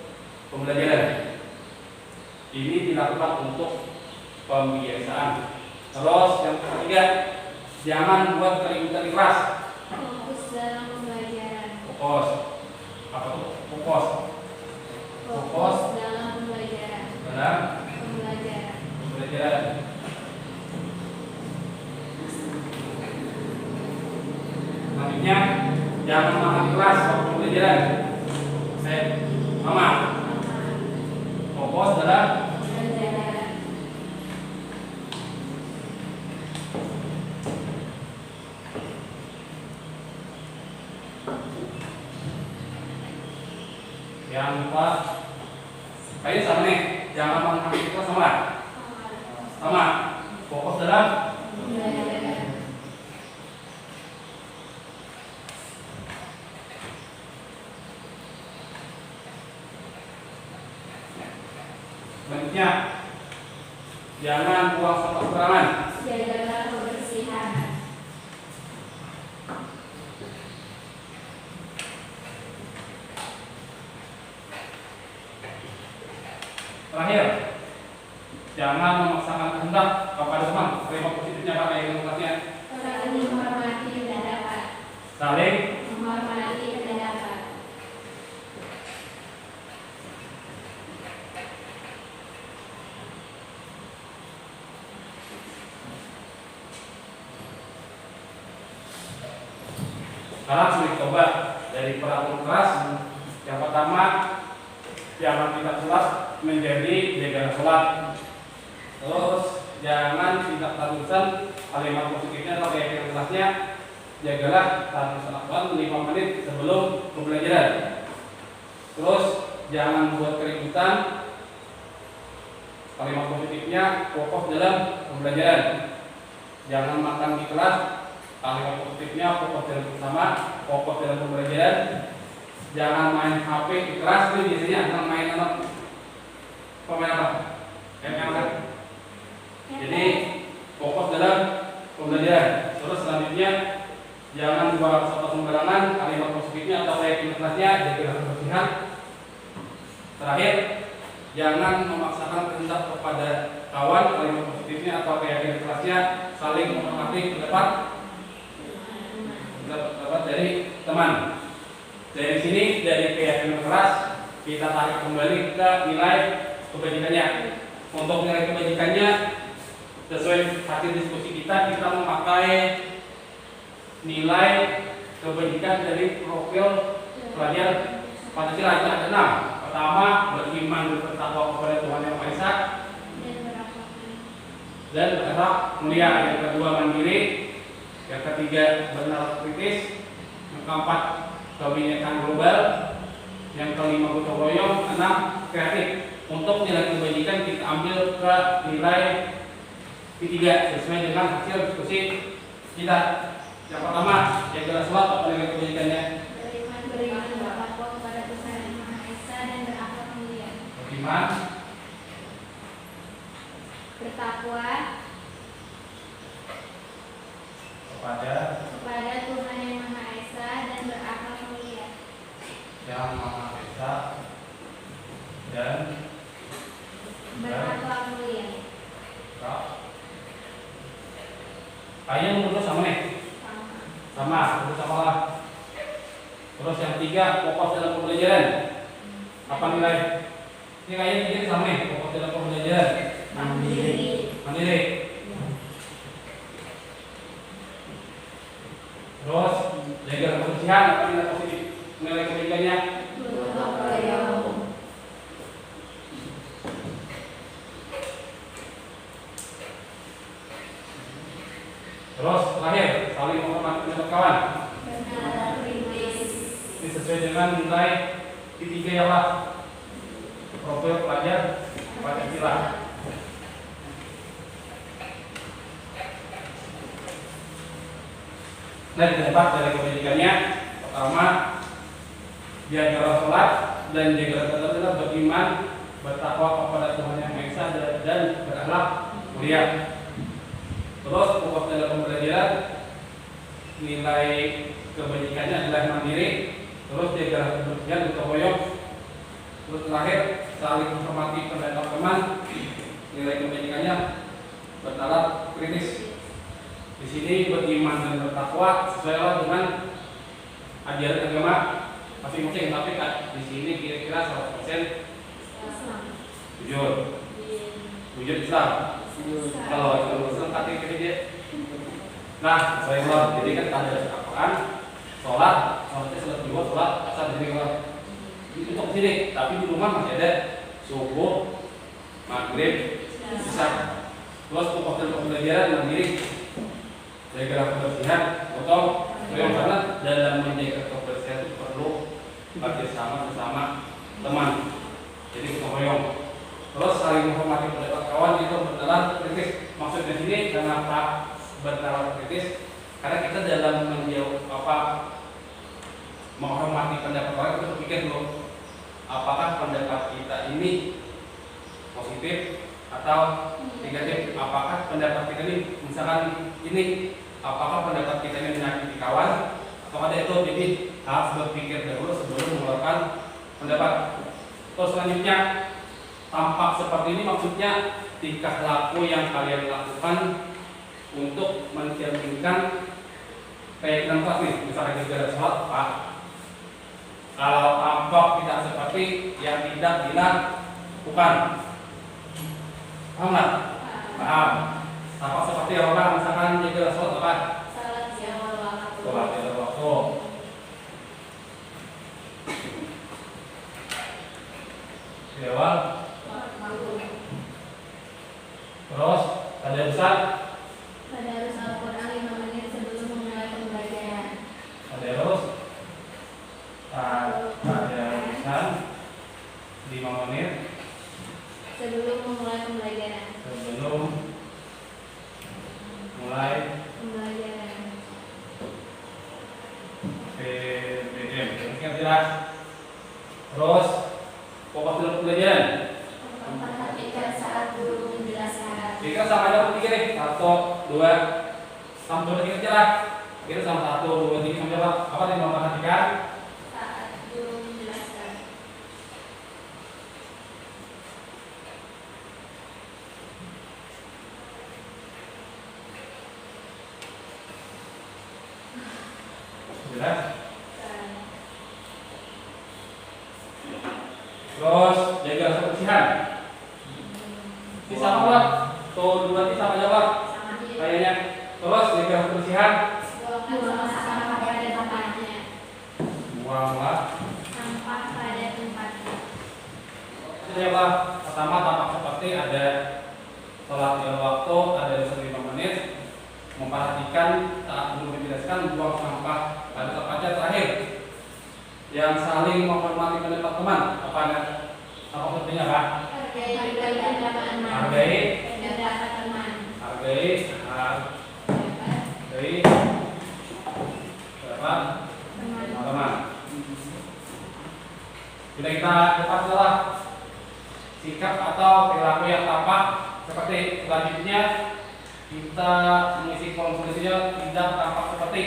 pembelajaran. Ini dilakukan untuk pembiasaan. Terus yang ketiga, jangan buat keributan di kelas. Fokus dalam pembelajaran. Fokus. Apa tuh? Fokus. Fokus dalam pembelajaran. dalam Pembelajaran. pembelajaran. Selanjutnya, jangan makan di kelas waktu pembelajaran. Mama. Fokus dalam Pembelajaran. yang keempat. Kayaknya sama nih, jangan makan di kelas sama. Sama. Fokus dalam Pembelajaran. selanjutnya, jangan buang sampah sembarangan. Jagalah kebersihan. Terakhir, jangan memaksakan kehendak kepada teman. Kalimat positifnya apa yang kelasnya? Saling menghormati pendapat. Saling Menghormati pendapat. Sekarang sudah coba dari peraturan kelas. Yang pertama, jangan tidak sholat menjadi jaga sholat. Terus jangan tidak tarusan kalimat positifnya atau keyakinan kelasnya, jagalah tarusan Al-Quran 5 menit sebelum pembelajaran. Terus jangan buat keributan, kalimat positifnya fokus dalam pembelajaran. Jangan makan di kelas, kalimat positifnya fokus dalam bersama, fokus dalam pembelajaran. Jangan main HP di kelas, ini biasanya akan main pemain apa? ML kan? Jadi fokus dalam pembelajaran. Terus selanjutnya, jangan buang sampah sembarangan, kalimat positifnya atau keyakinan kelasnya, jaga kebersihan. Terakhir, jangan memaksakan kehendak kepada kawan, kalimat positifnya atau keyakinan kelasnya, saling menghormati pendapat dari teman. Dari sini, dari keyakinan kelas, kita tarik kembali ke nilai kebajikannya. Untuk nilai kebajikannya, sesuai hasil diskusi kita memakai nilai kebajikan dari profil pelajar Pancasila. Itu ada 6. Pertama, beriman bertakwa kepada Tuhan Yang Maha Esa. dan berakhlak mulia. Yang kedua mandiri, yang ketiga bernalar kritis, yang keempat kebinekaan global, yang kelima gotong royong, enam kreatif. Untuk nilai kebajikan kita ambil ke nilai P3 sesuai dengan hasil diskusi kita. Yang pertama, yang jelas apa nilai kebajikannya? Beriman bertakwa kepada Tuhan Yang Maha Esa dan berakhlak mulia. Beriman, Bertakwa kepada Tuhan Yang Maha Esa dan berakhlak mulia. Yang Maha Esa dan Berakhlak mulia. kayaknya menurut sama nih, menurut sama lah. Terus yang tiga, fokus dalam pembelajaran. Apa nilai? Ini kayaknya tiga sama nih, fokus dalam pembelajaran. Mandiri. Terus jaga kebersihan. Apa nilai positif? Nilai kebaikannya? Gotong royong. Terus terakhir, saling menghormati pendapat kawan. Bernalar kritis. Ini sesuai dengan nilai P3 ya Pak. Profil pelajar Pancasila. Nah, keempat dari kebajikannya, pertama jaga sholat dan jaga tetap beriman, bertakwa kepada Tuhan Yang Maha Esa dan berakhlak mulia. Terus fokus dalam pembelajaran, nilai kebajikannya adalah mandiri. Terus jaga kebersihan, gotong royong. Terus terakhir, saling menghormati pendapat teman. Nilai kebajikannya bernalar kritis. Di sini beriman dan bertakwa sesuai dengan ajaran agama masing-masing. Tapi di sini kira-kira 100% jujur Islam. Kalau Islam katanya dia. Nah, jadi kan ada Al-Quran, sholatnya sholat dua, sholat asar dari Allah. Untuk sini, tapi di rumah masih ada subuh, maghrib, isya. Terus untuk pembelajaran mandiri, jaga kebersihan, atau karena dalam menjaga kebersihan itu perlu kerjasama bersama teman. Jadi gotong royong. Terus saling menghormati pendapat kawan itu bernalar kritis. Maksudnya sini kenapa bernalar kritis? Karena kita dalam menghormati pendapat kawan kita berpikir dulu, apakah pendapat kita ini positif atau negatif? Apakah pendapat kita ini misalkan ini, apakah pendapat kita ini menyakiti kawan atau ada itu? Jadi harus berpikir dahulu sebelum mengeluarkan pendapat. Terus selanjutnya, tampak seperti ini maksudnya tingkah laku yang kalian lakukan untuk mencerminkan keyakinan kelas nih. Misalnya kita ada sholat, Pak. Kalau tampak tidak seperti yang tidak dilakukan, paham nggak? Paham. Tampak seperti orang misalkan jaga sholat apa? Sholat di awal waktu. Di awal. Terus tadarusan Al-Quran 5 menit sebelum memulai pembelajaran. tadarusan 5 menit Sebelum memulai pembelajaran. sebelum mulai Pembelajaran. PBM. Ingat jelas. Terus fokus dalam pembelajaran. Memperhatikan saat guru menjelaskan. Kita sama aja bertiga nih. 1, 2, sampai 3 aja lah. Kita sama 1, 2, 3 sampai apa yang memperhatikan? Saat guru menjelaskan. Jelas. Terus jaga kebersihan. Ini sama lah. Tuh dua ini sama jawab. Kayaknya. Terus jaga kebersihan. Buang sampah pada tempatnya. Buanglah. Sampah pada tempatnya. Itu jawab. Pertama tampak seperti ada sholat di waktu ada 5 menit, memperhatikan saat belum dibereskan buang sampah pada tempatnya. Terakhir, yang saling menghormati pendapat teman. Apa artinya, Pak? Hargai pendapat teman. hargai pendapat teman. Bila kita dapat salah sikap atau perilaku yang tampak seperti selanjutnya, kita mengisi kolom tulisnya tidak tampak seperti.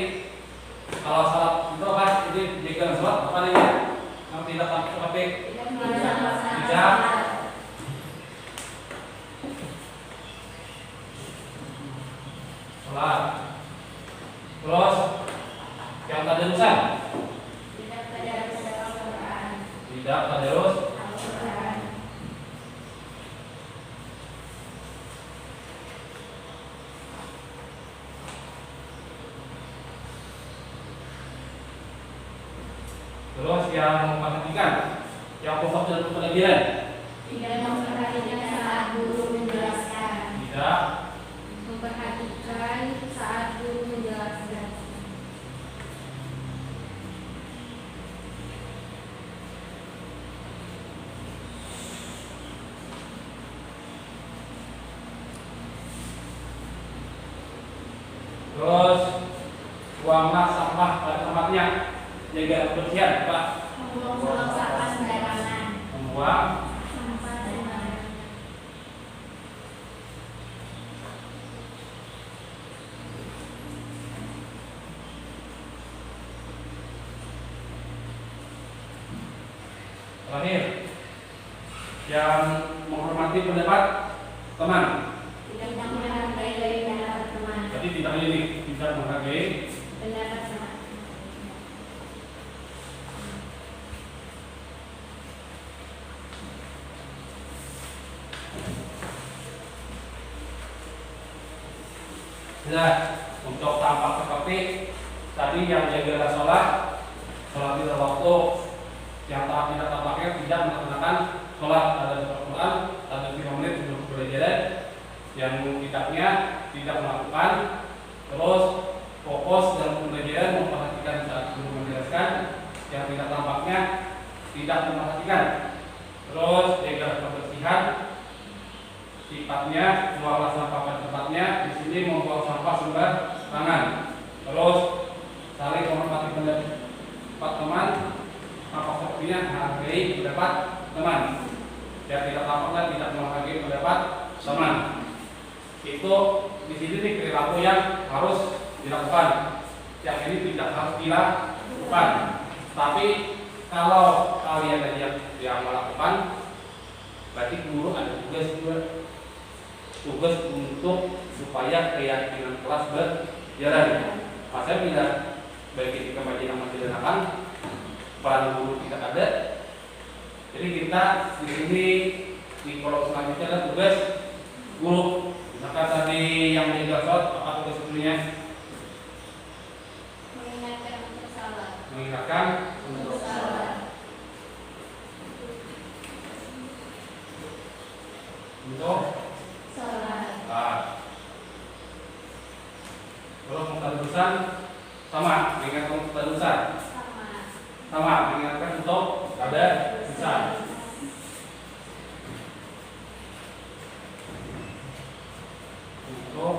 Kalau salat itu apa? Jadi jika salat apa namanya? Yang tidak tampak seperti tidak salat. Terus yang tadarusan tidak tadarus. Terus yang memperhatikan, yang fokus dalam pembelajaran, Tidak memperhatikan saat guru menjelaskan. tidak Memperhatikan saat guru menjelaskan. terus buanglah sampah pada tempatnya, jaga kebersihan, Pak. Membuang sampah sembarangan. Membuang Sampah sembarangan. terakhir, yang menghormati pendapat teman. Tidak menghargai pendapat teman. Jadi tidak ini tidak menghargai. Pendapat teman. Nah, untuk tampak seperti tadi yang jaga sholat di waktu, yang taat tidak tampaknya tidak melaksanakan sholat ada Al-Quran ada 5 menit sebelum pembelajaran, yang tidaknya tidak melakukan, terus fokus dalam pembelajaran memperhatikan saat guru menjelaskan, yang tidak tampaknya tidak memperhatikan, terus jaga kebersihan, sifatnya buanglah sampah pada tempatnya. Di sini membuang sampah sembarangan. Terus saling menghormati pendapat teman. Apa sepertinya hargai pendapat teman. Yang tidak tampaknya tidak menghargai pendapat teman. Itu di sini nih perilaku yang harus dilakukan. Yang ini tidak harus dilakukan. Tapi kalau kalian aja yang melakukan, berarti guru ada tugas juga. Tugas untuk supaya keyakinan kelas berjalan. Masa bila baik ketika kajian masih dilakukan, peran guru tidak ada. Jadi kita di sini di kolom selanjutnya adalah tugas guru. Misalkan tadi yang menjaga sholat, apa tugas gurunya? Mengingatkan untuk salat. Mengingatkan untuk salat. untuk Salat. Kalau mengtadusan sama, mengingatkan untuk tadusan sama, mengingatkan untuk ada bisa. Untuk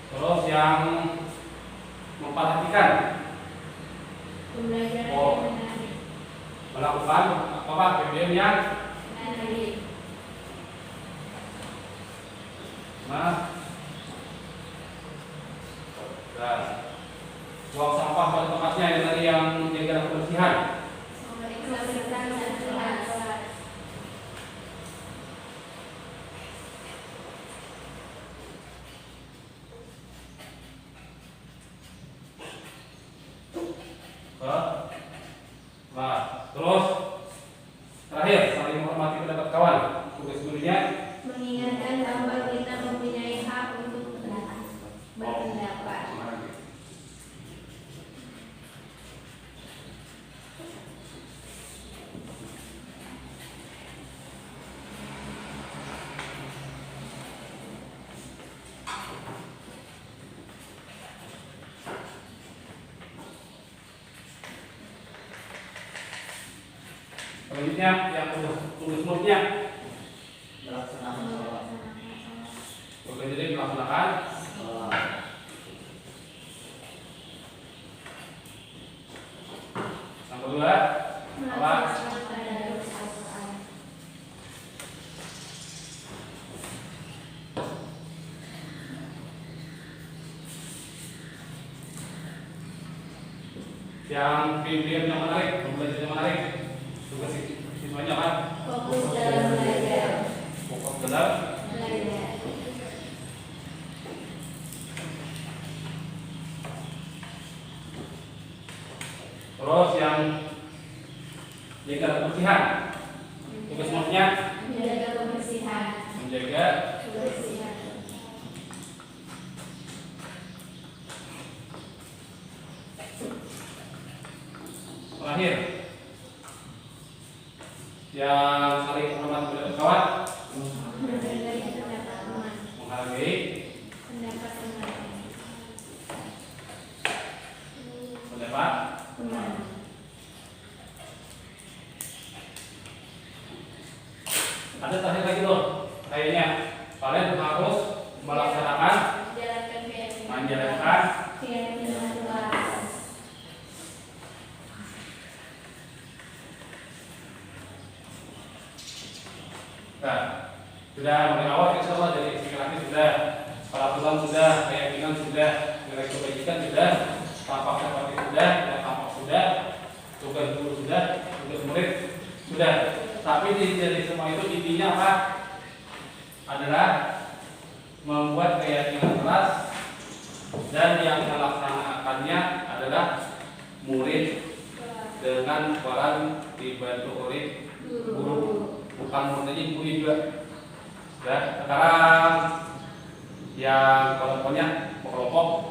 terus yang memperhatikan Pembelajaran Oh. yang menarik. melakukan apa BBM yang Menarik. buang sampah pada tempatnya yang tadi yang jaga kebersihan. Kebersihan dan kelas. Terus terakhir saling menghormati pendapat kawan. Tugas gurunya Mengingatkan bahwa kita mempunyai hak untuk berpendapat. Selanjutnya yang tugas mulutnya Melaksanakan sholat. Oke, jadi melaksanakan Sholat. yang kedua apa? Melaksanakan tadarus Al-Quran. Yang PM yang menarik, pembelajaran yang menarik. Tugas siswanya apa? Fokus dalam belajar. Fokus dalam Belajar. terus yang jaga kebersihan. Tugas mulutnya Menjaga kebersihan. menjaga Kebersihan. terakhir yang saling menghormati kawan, Menghargai pendapat teman. menghargai Pendapat teman. pendapat. Teman. Ada terakhir lagi loh, kayaknya kalian harus melaksanakan Menjalankan keyakinan. menjalankan Keyakinan kelas. Nah, sudah mulai awal insya Allah dari pikirannya sudah, peraturan sudah, keyakinan sudah, nilai kebajikan sudah, tampak seperti sudah, tidak tampak sudah, tugas guru sudah, tugas murid sudah. Tapi dari semua itu intinya apa? Adalah membuat keyakinan keras dan yang melaksanakannya adalah murid dengan peran dibantu oleh guru, bukan muridnya guru juga. Dan sekarang yang kelompok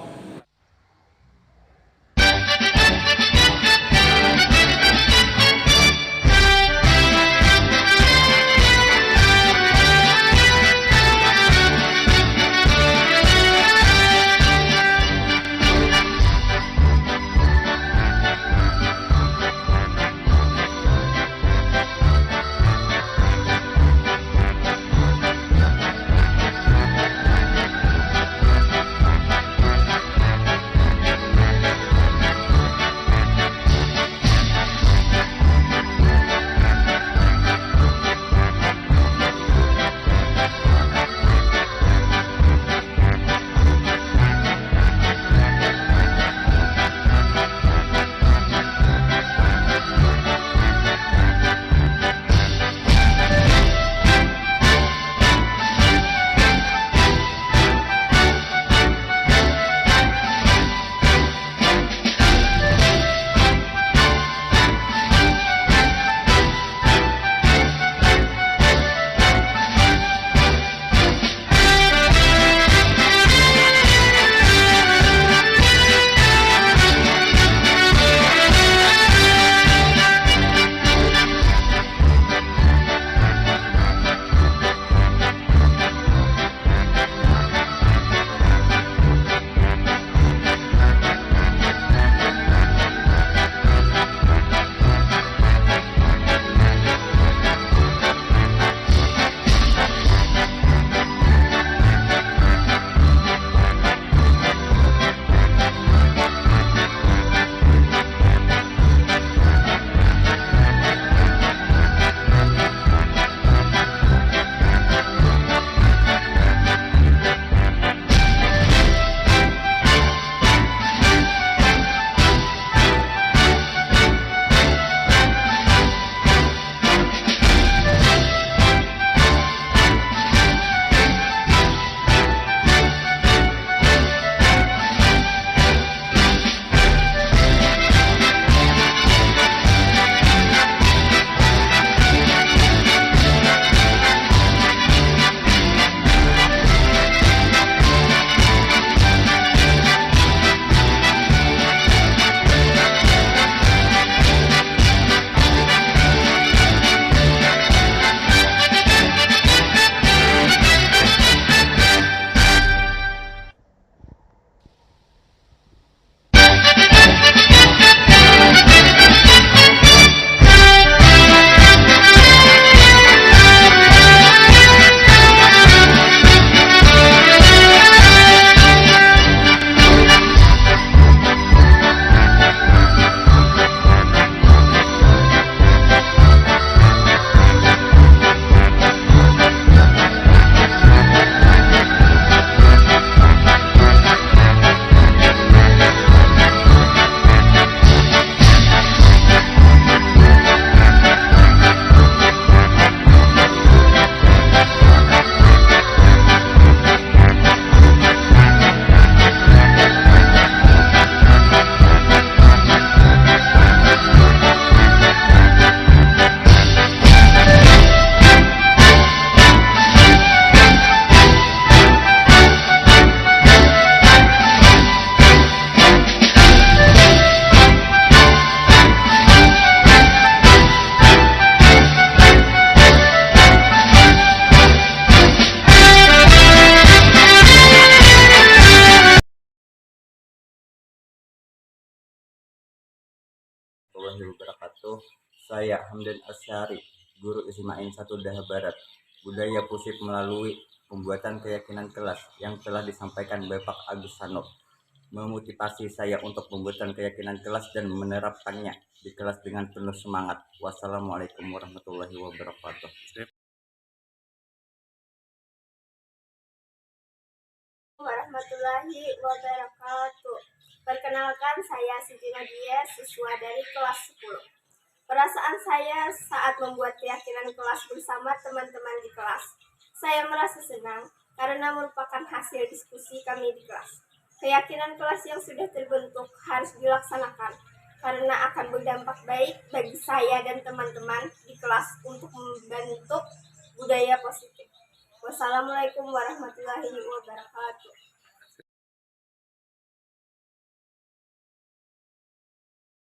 warahmatullahi wabarakatuh. Saya Hamdan Asyari, guru SMA 1 Daha Barat. Budaya positif melalui pembuatan keyakinan kelas yang telah disampaikan Bapak Agus Sanop memotivasi saya untuk pembuatan keyakinan kelas dan menerapkannya di kelas dengan penuh semangat. Wassalamualaikum warahmatullahi wabarakatuh. Warahmatullahi wabarakatuh. Perkenalkan, saya Siti Nadia, siswa dari kelas 10. Perasaan saya saat membuat keyakinan kelas bersama teman-teman di kelas. Saya merasa senang karena merupakan hasil diskusi kami di kelas. Keyakinan kelas yang sudah terbentuk harus dilaksanakan karena akan berdampak baik bagi saya dan teman-teman di kelas untuk membentuk budaya positif. Wassalamualaikum warahmatullahi wabarakatuh.